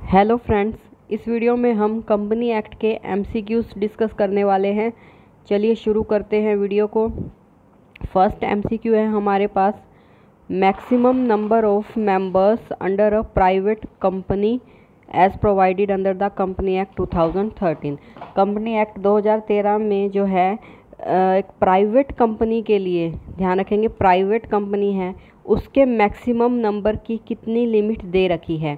Hello friends, इस video में हम कंपनी एक्ट के एमसीक्यूज डिस्कस करने वाले हैं। चलिए शुरू करते हैं वीडियो को। फर्स्ट एमसीक्यू है हमारे पास, maximum number of members under a private company as provided under the company act 2013। Company act 2013 में जो है एक प्राइवेट कंपनी के लिए, ध्यान रखेंगे प्राइवेट कंपनी है, उसके मैक्सिमम नंबर की कितनी लिमिट दे रखी है।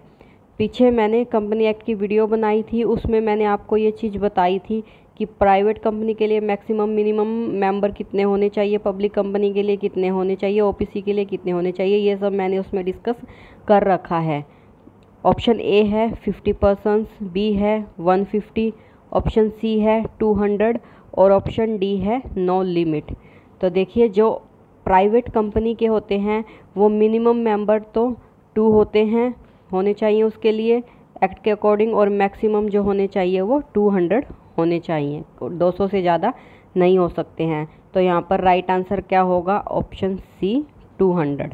पीछे मैंने कंपनी एक्ट की वीडियो बनाई थी, उसमें मैंने आपको ये चीज़ बताई थी कि प्राइवेट कंपनी के लिए मैक्सिमम मिनिमम मेंबर कितने होने चाहिए, पब्लिक कंपनी के लिए कितने होने चाहिए, ओपीसी के लिए कितने होने चाहिए, ये सब मैंने उसमें डिस्कस कर रखा है। ऑप्शन ए है 50%, बी है 150, ऑप्शन सी है 200 और ऑप्शन डी है नो लिमिट। तो देखिए, जो प्राइवेट कंपनी के होते हैं वो मिनिमम मेंबर तो 2 होने चाहिए उसके लिए एक्ट के अकॉर्डिंग, और मैक्सिमम जो होने चाहिए वो 200 होने चाहिए, 200 से ज़्यादा नहीं हो सकते हैं। तो यहाँ पर राइट आंसर क्या होगा? Option C 200।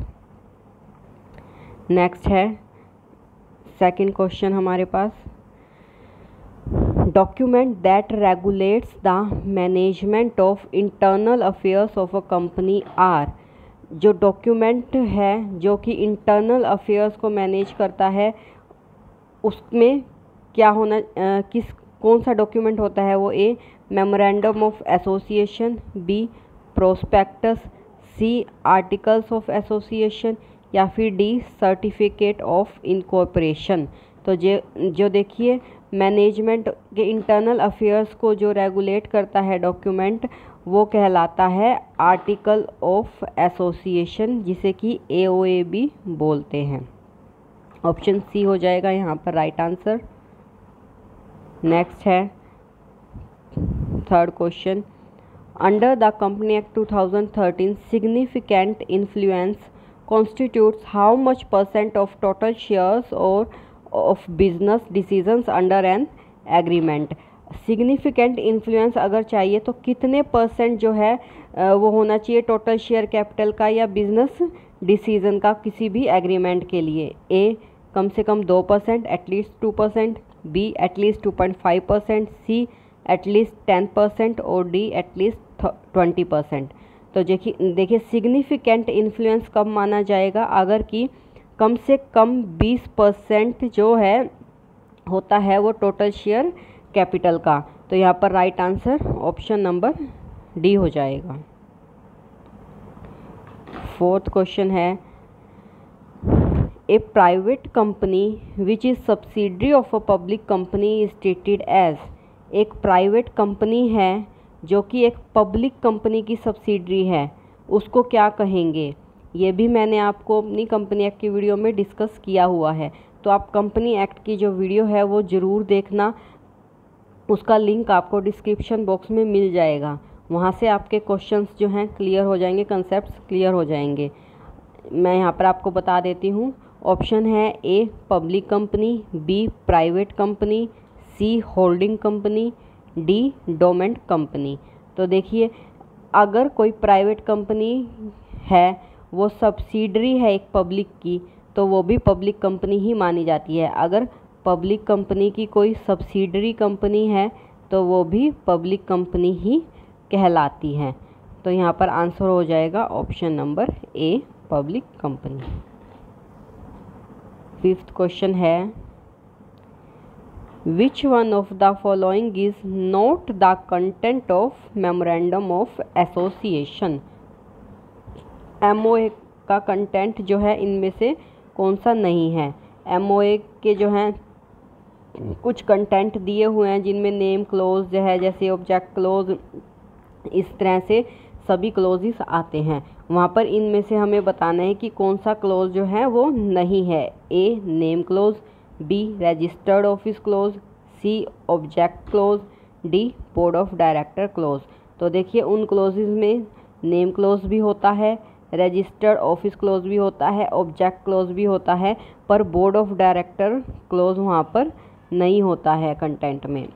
नेक्स्ट है सेकंड क्वेश्चन हमारे पास, document that regulates the management of internal affairs of a company are. जो डॉक्यूमेंट है जो कि इंटरनल अफेयर्स को मैनेज करता है, उसमें क्या होना कौन सा डॉक्यूमेंट होता है वो? A memorandum of association, B prospectus, C articles of association या फिर डी सर्टिफिकेट ऑफ इनकॉर्पोरेशन। तो जो देखिए, मैनेजमेंट के इंटरनल अफेयर्स को जो रेगुलेट करता है डॉक्यूमेंट, वो कहलाता है आर्टिकल ऑफ एसोसिएशन, जिसे कि एओए भी बोलते हैं। ऑप्शन सी हो जाएगा यहाँ पर राइट आंसर। नेक्स्ट है third question, under the company act 2013 significant influence constitutes how much % of total shares or of business decisions under an agreement। Significant influence अगर चाहिए तो कितने % जो है वो होना चाहिए टोटल शेयर कैपिटल का या बिजनेस डिसीजन का किसी भी एग्रीमेंट के लिए? ए कम से कम 2%, at least 2%, B at least 2.5%, C at least 10% और डी एटलीस्ट 20%। तो देखिए सिग्निफिकेंट इन्फ्लुएंस कब माना जाएगा? अगर कि कम से कम 20% जो है होता है वो टोटल शेयर कैपिटल का। तो यहाँ पर right answer option number D हो जाएगा। फोर्थ क्वेश्चन है, a private company which is subsidiary of a public company is treated as. एक प्राइवेट कंपनी है जो कि एक पब्लिक कंपनी की सब्सिडरी है, उसको क्या कहेंगे? ये भी मैंने आपको अपनी कंपनी एक्ट की वीडियो में डिस्कस किया हुआ है। तो आप कंपनी एक्ट की जो वीडियो है वो ज़रूर देखना, उसका लिंक आपको डिस्क्रिप्शन बॉक्स में मिल जाएगा। वहाँ से आपके क्वेश्चंस जो हैं क्लियर हो जाएंगे, कंसेप्ट्स क्लियर हो जाएंगे। मैं यहाँ पर आपको बता देती हूँ। ऑप्शन है A public company, B private company, C holding company, D dormant company. तो देखिए, अगर कोई प्राइवेट कंपनी है वो सब्सिडरी है एक पब्लिक की, तो वो भी पब्लिक कंपनी ही मानी जाती है। अगर पब्लिक कंपनी की कोई सब्सिडरी कंपनी है तो वो भी पब्लिक कंपनी ही कहलाती है। तो यहाँ पर आंसर हो जाएगा ऑप्शन नंबर ए पब्लिक कंपनी। फिफ्थ क्वेश्चन है, Which one of the following is not the content of memorandum of association? MOA का कंटेंट जो है इनमें से कौन सा नहीं है? MOA के जो हैं कुछ कंटेंट दिए हुए हैं जिनमें नेम क्लोज जो है, जैसे ऑब्जेक्ट क्लोज, इस तरह से सभी क्लोजेस आते हैं। वहाँ पर इनमें से हमें बताना है कि कौन सा क्लोज जो है वो नहीं है। A name clause, B registered office clause, C object clause, D board of director clause. तो देखिए, उन क्लोजेस में नेम क्लोज भी होता है, रजिस्टर्ड ऑफिस क्लोज भी होता है, ऑब्जेक्ट क्लोज भी होता है, पर बोर्ड ऑफ डायरेक्टर क्लोज वहाँ पर नहीं होता है कंटेंट में।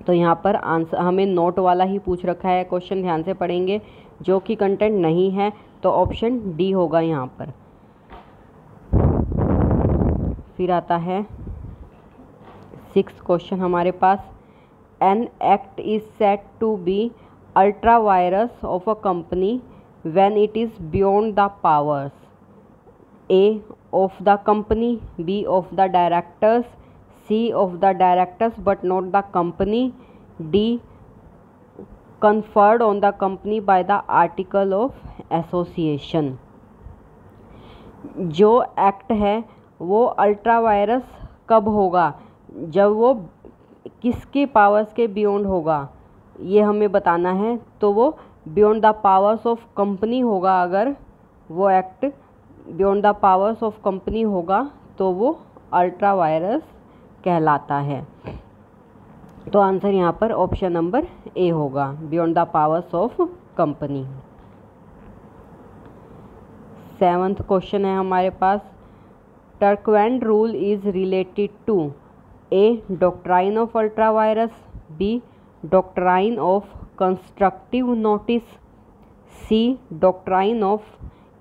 तो यहाँ पर आंसर हमें नोट वाला ही पूछ रखा है, क्वेश्चन ध्यान से पढ़ेंगे, जो कि कंटेंट नहीं है, तो ऑप्शन डी होगा यहाँ पर। फिर आता है 6 क्वेश्चन हमारे पास, an act is set to be ultra vires of a company when it is beyond the powers A of the company, B of the directors, C of the directors but not the company, D conferred on the company by the article of association। जो act है वो ultra vires कब होगा, जब वो किसके powers के beyond होगा ये हमें बताना है। तो वो beyond the powers of company होगा। अगर वो act beyond the powers of company होगा तो वो अल्ट्रा वायरस कहलाता है। तो आंसर यहाँ पर ऑप्शन नंबर ए होगा, beyond the powers of company. 7th question है हमारे पास, Turquand rule is related to A doctrine of ultra vires, B doctrine of constructive notice, C doctrine of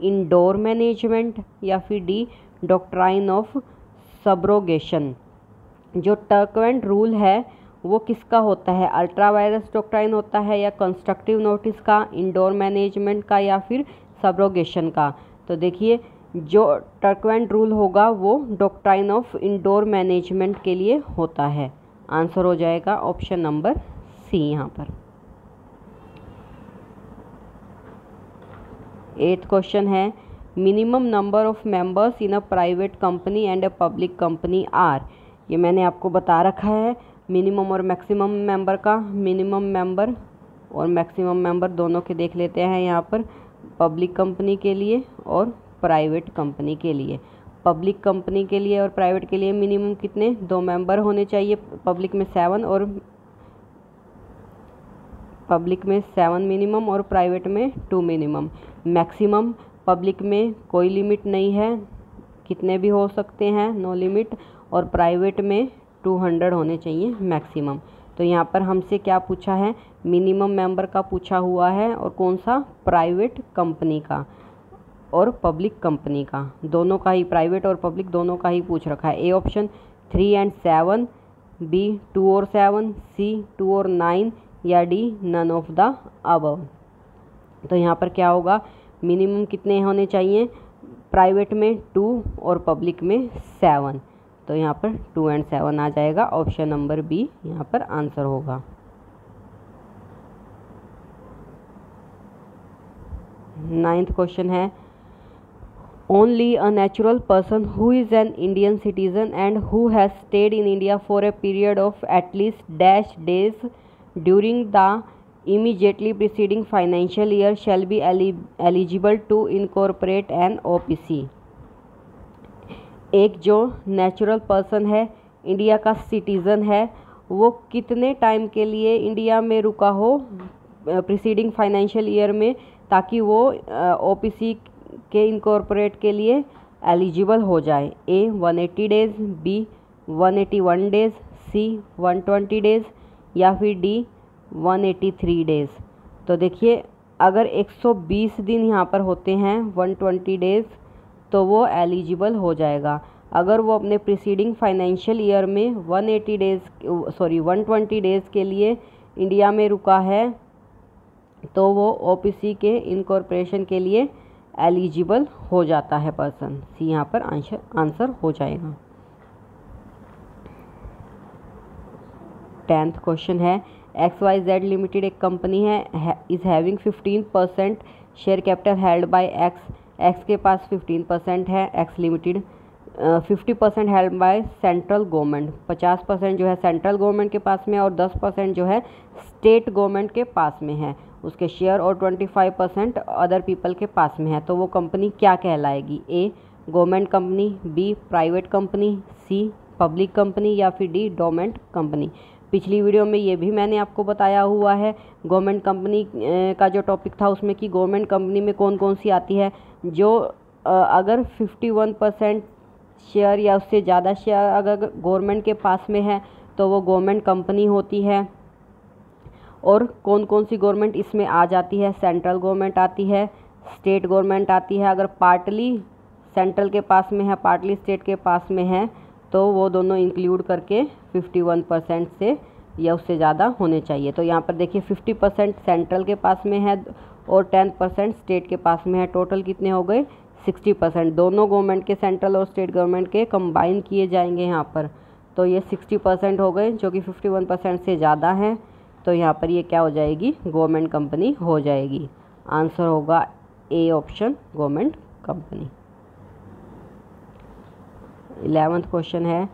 indoor management, या फिर D doctrine of subrogation. जो टर्कवैंड rule है वो किसका होता है, अल्ट्रा वायरस डॉक्ट्राइन होता है या कंस्ट्रक्टिव नोटिस का, इंडोर मैनेजमेंट का, या फिर सब्रोगेशन का। तो देखिए जो टर्कवैंड रूल होगा वो डॉक्ट्राइन ऑफ इंडोर मैनेजमेंट के लिए होता है। आंसर हो जाएगा ऑप्शन नंबर सी यहाँ पर। 8th क्वेश्चन है, minimum number of members in a private company and a public company are. ये मैंने आपको बता रखा है मिनिमम और मैक्सिमम मेंबर का। मिनिमम मेंबर और मैक्सिमम मेंबर दोनों के देख लेते हैं यहाँ पर, पब्लिक कंपनी के लिए और प्राइवेट कंपनी के लिए। पब्लिक कंपनी के लिए और प्राइवेट के लिए मिनिमम कितने, 2 मेंबर होने चाहिए। पब्लिक में 7 और मिनिमम और प्राइवेट में 2 मिनिमम। मैक्सिमम पब्लिक में कोई लिमिट नहीं है, कितने भी हो सकते हैं, नो लिमिट। और प्राइवेट में 200 होने चाहिए मैक्सिमम। तो यहाँ पर हमसे क्या पूछा है, मिनिमम मेंबर का पूछा हुआ है, और कौन सा, प्राइवेट कंपनी का और पब्लिक कंपनी का, दोनों का ही, प्राइवेट और पब्लिक दोनों का ही पूछ रखा है। ए ऑप्शन 3 और 7, बी 2 और 7, सी 2 और 9, या D none of the above. तो यहाँ पर क्या होगा, मिनिमम कितने होने चाहिए, प्राइवेट में 2 और पब्लिक में 7। तो यहाँ पर 2 और 7 आ जाएगा, ऑप्शन नंबर बी यहाँ पर आंसर होगा। 9th क्वेश्चन है, only a natural person who is an Indian citizen and who has stayed in India for a period of at least dash days during the immediately preceding financial year shall be eligible to incorporate an OPC। एक जो natural person है, India का citizen है, वो कितने time के लिए India में रुका हो प्रीसीडिंग फाइनेंशियल ईयर में, ताकि वो OPC के इनकॉर्पोरेट के लिए एलिजिबल हो जाए। ए 180 डेज़, बी 181 डेज़, सी 120 डेज़, या फिर डी 183 डेज़। तो देखिए अगर 120 दिन यहाँ पर होते हैं, 120 डेज़, तो वो एलिजिबल हो जाएगा। अगर वो अपने प्रीसीडिंग फाइनेंशियल ईयर में 120 डेज़ के लिए इंडिया में रुका है तो वो OPC के इनकॉर्पोरेशन के लिए एलिजिबल हो जाता है पर्सन। सी यहाँ पर आंसर हो जाएगा। 10th क्वेश्चन है, XYZ लिमिटेड एक कंपनी है, is having 15% share capital held by x के पास 15% है, x limited 50% held by central government, 50% जो है सेंट्रल गवर्नमेंट के पास में और 10% जो है स्टेट गवर्नमेंट के पास में है उसके शेयर, और 25% अदर पीपल के पास में है। तो वो कंपनी क्या कहलाएगी, A government company, B private company, C public company, या फिर डी डोमेंट कंपनी। पिछली वीडियो में ये भी मैंने आपको बताया हुआ है गवर्नमेंट कंपनी का जो टॉपिक था उसमें कि गवर्नमेंट कंपनी में कौन कौन सी आती है। जो अगर 51% शेयर या उससे ज़्यादा शेयर अगर गवर्नमेंट के पास में है तो वो गवर्नमेंट कंपनी होती है। और कौन कौन सी गवर्नमेंट इसमें आ जाती है, सेंट्रल गवर्नमेंट आती है, स्टेट गवर्नमेंट आती है। अगर पार्टली सेंट्रल के पास में है, पार्टली स्टेट के पास में है, तो वो दोनों इंक्लूड करके 51% से या उससे ज़्यादा होने चाहिए। तो यहाँ पर देखिए 50% सेंट्रल के पास में है और 10% स्टेट के पास में है। टोटल कितने हो गए? 60%। दोनों गवर्नमेंट के, सेंट्रल और स्टेट गवर्नमेंट के कंबाइन किए जाएंगे यहाँ पर, तो ये 60% हो गए, जो कि 51% से ज़्यादा है। तो यहाँ पर ये क्या हो जाएगी? गवर्नमेंट कंपनी हो जाएगी। आंसर होगा A option, government company. 11th question है,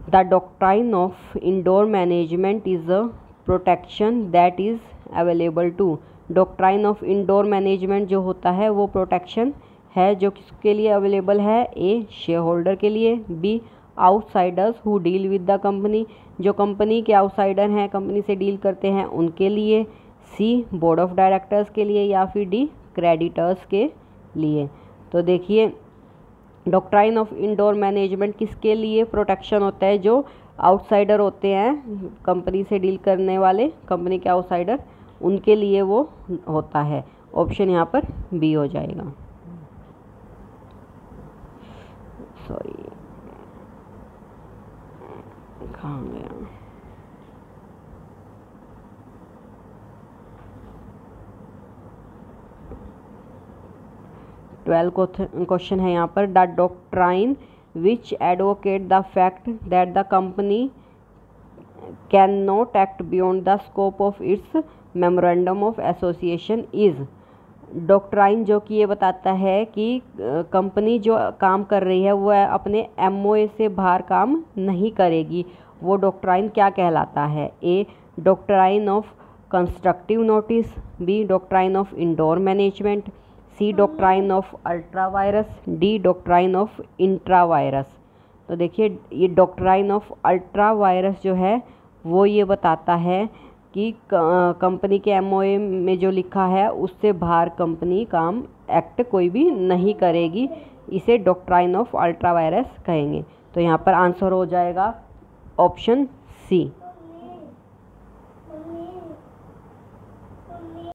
the doctrine of indoor management is a protection that is available to. Doctrine of indoor management जो होता है वो प्रोटेक्शन है जो किसके लिए अवेलेबल है? ए शेयर होल्डर के लिए, B outsiders who deal with the company, जो कंपनी के आउटसाइडर हैं, कंपनी से डील करते हैं उनके लिए, सी बोर्ड ऑफ डायरेक्टर्स के लिए, या फिर डी क्रेडिटर्स के लिए। तो देखिए डॉक्ट्राइन ऑफ इंडोर मैनेजमेंट किसके लिए प्रोटेक्शन होता है? जो आउटसाइडर होते हैं, कंपनी से डील करने वाले, कंपनी के आउटसाइडर, उनके लिए वो होता है। ऑप्शन यहाँ पर बी हो जाएगा। सॉरी, कहाँ गया? क्वेश्चन है यहाँ पर, the doctrine which advocate the fact that the company can not act beyond the scope of its memorandum of association is. Doctrine जो कि ये बताता है कि कंपनी जो काम कर रही है वह अपने MOA से बाहर काम नहीं करेगी, वो डॉक्ट्राइन क्या कहलाता है? A doctrine of constructive notice, B doctrine of indoor management, C doctrine of ultra vires, D doctrine of intra vires. तो देखिए ये डॉक्ट्राइन ऑफ अल्ट्रा वायरस जो है वो ये बताता है कि कंपनी के MOA में जो लिखा है उससे बाहर कंपनी काम एक्ट कोई भी नहीं करेगी, इसे डॉक्ट्राइन ऑफ अल्ट्रा वायरस कहेंगे। तो यहाँ पर आंसर हो जाएगा ऑप्शन सी।